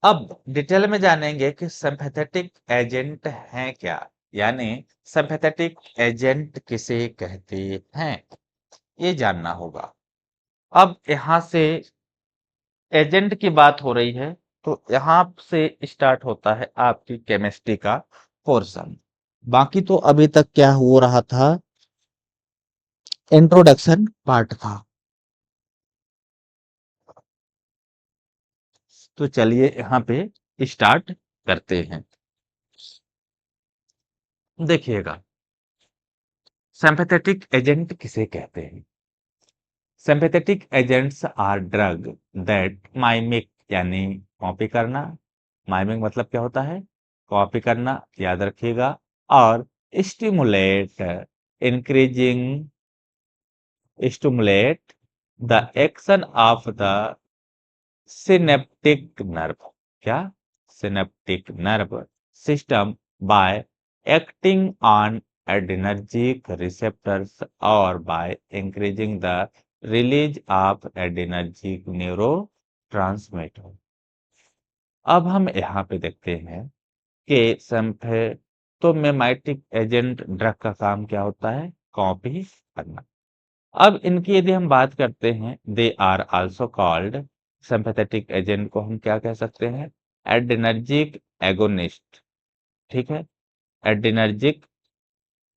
अब डिटेल में जानेंगे कि सिंपैथेटिक एजेंट हैं क्या, यानी सिंपैथेटिक एजेंट किसे कहते हैं, ये जानना होगा। अब यहाँ से एजेंट की बात हो रही है, तो यहाँ से स्टार्ट होता है आपकी केमिस्ट्री का पोर्शन। बाकी तो अभी तक क्या हो रहा था, इंट्रोडक्शन पार्ट था। तो चलिए यहाँ पे स्टार्ट करते हैं। देखिएगा, सिंपैथेटिक एजेंट किसे कहते हैं। Sympathetic agents are drug that mimic, यानी कॉपी करना। माइमिक मतलब क्या होता है, कॉपी करना, याद रखिएगा। और stimulate, increasing, stimulate the action of the synaptic nerve, क्या, synaptic nerve system by acting on adrenergic receptors or by increasing the release of adrenergic neurotransmitter। अब हम यहाँ पे देखते हैं कि सिम्पैथोमिमेटिक एजेंट ड्रग का काम क्या होता है, कॉपी करना। अब इनकी यदि हम बात करते हैं, they are also called, sympathetic agent को हम क्या कह सकते हैं, एड्रेनर्जिक एगोनिस्ट। ठीक है, एड्रेनर्जिक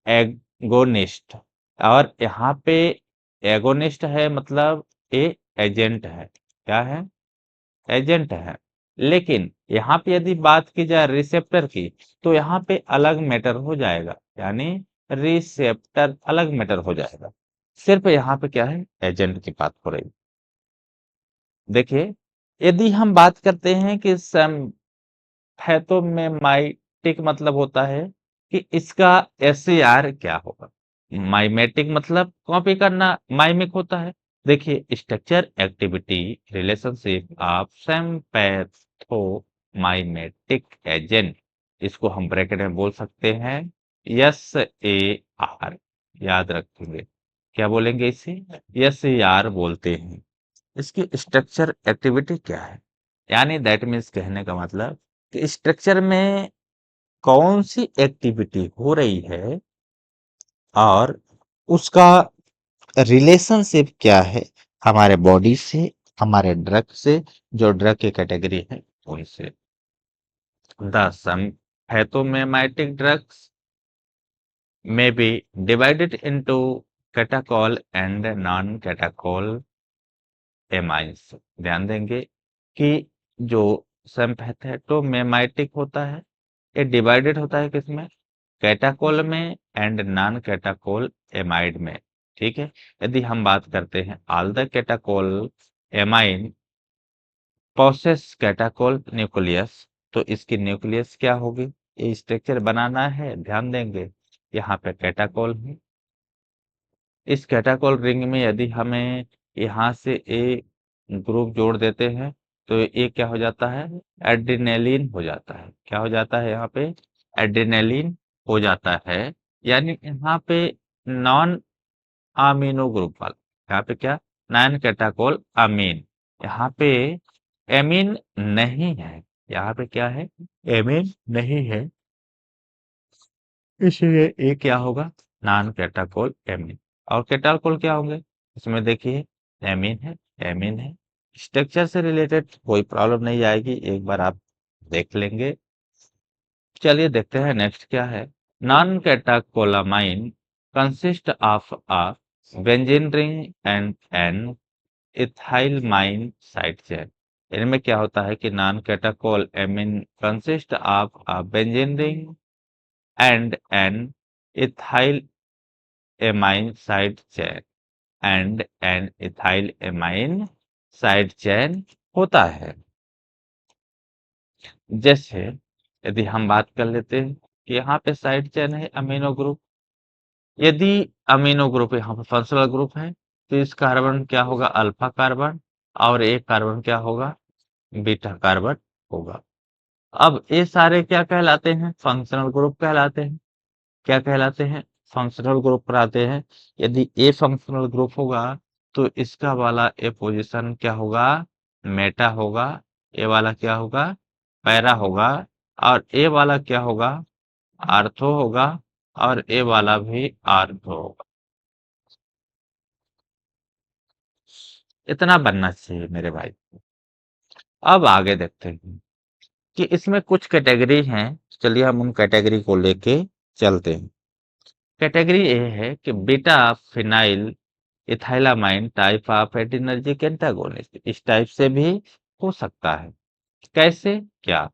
एगोनिस्ट। और यहाँ पे एगोनिस्ट है मतलब ए एजेंट है, क्या है, एजेंट है। लेकिन यहाँ पे यदि बात की जाए रिसेप्टर की, तो यहाँ पे अलग मैटर हो जाएगा, यानी रिसेप्टर अलग मैटर हो जाएगा। सिर्फ यहाँ पे क्या है, एजेंट की बात हो रही। देखिए, यदि हम बात करते हैं कि सिम्पैथोमिमेटिक मतलब होता है कि इसका एसएआर क्या होगा। माइमेटिक मतलब कॉपी करना, माइमिक होता है। देखिए, structure activity relationship of sympathomimetic agent, इसको हम ब्रैकेट में बोल सकते हैं एस ए आर। याद रखेंगे, क्या बोलेंगे इसे, एस ए आर बोलते हैं। इसकी स्ट्रक्चर एक्टिविटी क्या है, यानी दैट मीन्स कहने का मतलब कि स्ट्रक्चर में कौन सी एक्टिविटी हो रही है और उसका रिलेशनशिप क्या है हमारे बॉडी से, हमारे ड्रग से, जो ड्रग की कैटेगरी है उनसे। The sympathomimetic drugs may be divided into catechol and non-catechol amines. ध्यान देंगे कि जो सिम्पैथोमिमेटिक होता है, ये डिवाइडेड होता है किसमें, कैटाकोल में एंड नॉन कैटाकोल एमाइड में। ठीक है, यदि हम बात करते हैं all the catechol amine possess catechol nucleus, तो इसकी न्यूक्लियस क्या होगी, ये स्ट्रक्चर बनाना है, ध्यान देंगे यहाँ पे कैटाकोल है। इस कैटाकोल रिंग में यदि हमें यहाँ से ए ग्रुप जोड़ देते हैं, तो ये क्या हो जाता है, एड्रेनलिन हो जाता है। क्या हो जाता है यहाँ पे, एड्रेनलिन हो जाता है। यानी यहाँ पे नॉन अमीनो ग्रुप वाला, यहाँ पे क्या, नॉन कैटाकोल अमीन, यहाँ पे एमीन नहीं है, यहाँ पे क्या है, एमीन नहीं है, इसलिए ये क्या होगा, नॉन कैटाकोल एमीन। और कैटाकोल क्या होंगे, इसमें देखिए एमीन है, एमीन है। स्ट्रक्चर से रिलेटेड कोई प्रॉब्लम नहीं आएगी, एक बार आप देख लेंगे। चलिए देखते हैं नेक्स्ट क्या है। Non catecholamine consist of a benzene ring and an ethylamine side chain. इनमें क्या होता है कि non catechol amine consist of a benzene ring and an ethyl amine side chain, and an ethyl amine side chain होता है। जैसे यदि हम बात कर लेते हैं कि यहाँ पे साइड चेन है अमीनो ग्रुप, यदि अमीनो ग्रुप यहाँ पे फंक्शनल ग्रुप है, तो इस कार्बन क्या होगा, अल्फा कार्बन, और एक कार्बन क्या होगा, बीटा कार्बन होगा। अब ये सारे क्या कहलाते हैं, फंक्शनल ग्रुप कहलाते हैं। क्या कहलाते हैं, फंक्शनल ग्रुप कहलाते हैं। यदि ए फंक्शनल ग्रुप होगा, तो इसका वाला ए पोजीशन क्या होगा, मेटा होगा, ए वाला क्या होगा, पैरा होगा और ए वाला क्या होगा, आर्थो होगा और ए वाला भी आर्थो होगा। इतना बनना चाहिए मेरे भाई। अब आगे देखते हैं कि इसमें कुछ कैटेगरी हैं। चलिए हम उन कैटेगरी को लेके चलते हैं। कैटेगरी ए है कि beta phenyl ethylamine type of adrenergic antagonist, इस टाइप से भी हो सकता है। कैसे क्या?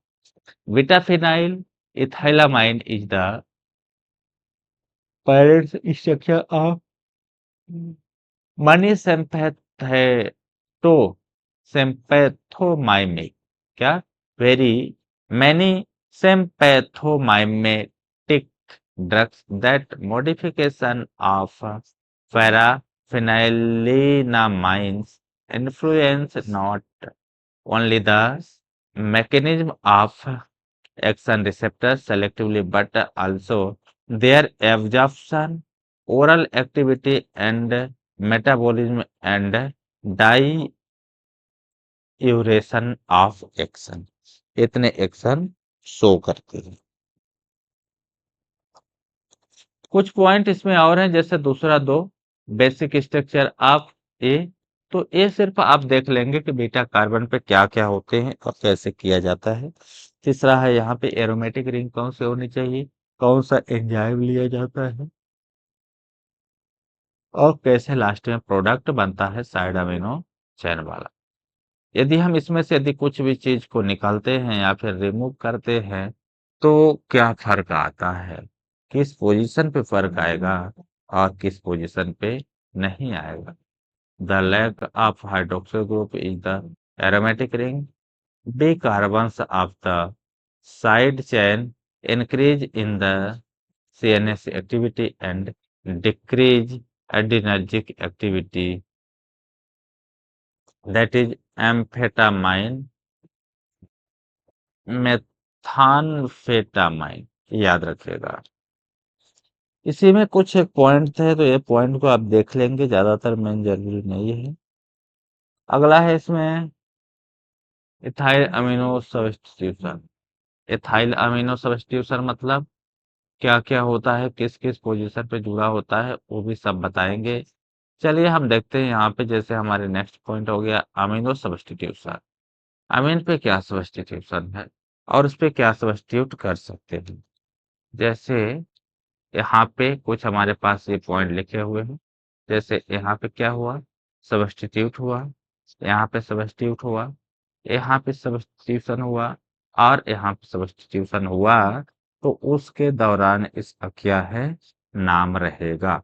Beta phenyl ethylamine is the parents structure of many sympatho sympathomimetic, क्या, very many sympathomimetic drugs that modification of paraphenylenamines influence not only the mechanism of action receptors selectively but also their absorption, oral activity and metabolism and duration of action, इतने action show करते हैं। कुछ point इसमें और हैं, जैसे दूसरा दो बेसिक स्ट्रक्चर ऑफ ए, तो ए सिर्फ आप देख लेंगे कि बीटा कार्बन पे क्या क्या होते हैं और कैसे किया जाता है। तीसरा है यहाँ पे एरोमेटिक रिंग कौन से होनी चाहिए, कौन सा एंजाइम लिया जाता है और कैसे लास्ट में प्रोडक्ट बनता है साइड अमीनो चैन वाला। यदि हम इसमें से यदि कुछ भी चीज को निकालते हैं या फिर रिमूव करते हैं तो क्या फर्क आता है, किस पोजीशन पे फर्क आएगा और किस पोजीशन पे नहीं आएगा। The lack of hydroxyl group is the aromatic ring, B carbons of the side chain increase in the CNS activity and decrease adrenergic activity, that is amphetamine methamphetamine, याद रखिएगा। इसी में कुछ एक पॉइंट है, तो ये पॉइंट को आप देख लेंगे, ज्यादातर मेन जरूरी नहीं है। अगला है इसमें ethyl amino substitution. Ethyl amino substitution मतलब क्या क्या होता है, किस किस पोजीशन पे जुड़ा होता है, वो भी सब बताएंगे। चलिए हम देखते हैं यहाँ पे, जैसे हमारे नेक्स्ट पॉइंट हो गया अमीनो सब्स्टिट्यूशन। अमीन पे क्या सब्स्टिट्यूशन है और उस पे क्या सब्स्टिट्यूट कर सकते हैं। जैसे यहाँ पे कुछ हमारे पास ये पॉइंट लिखे हुए हैं, जैसे यहाँ पे क्या हुआ, सब्स्टिट्यूट हुआ, यहाँ पे सब्स्टिट्यूट हुआ, यहाँ पे सब्स्टिट्यूशन हुआ और यहाँ पे सब्स्टिट्यूशन हुआ, तो उसके दौरान इसका क्या है, नाम रहेगा।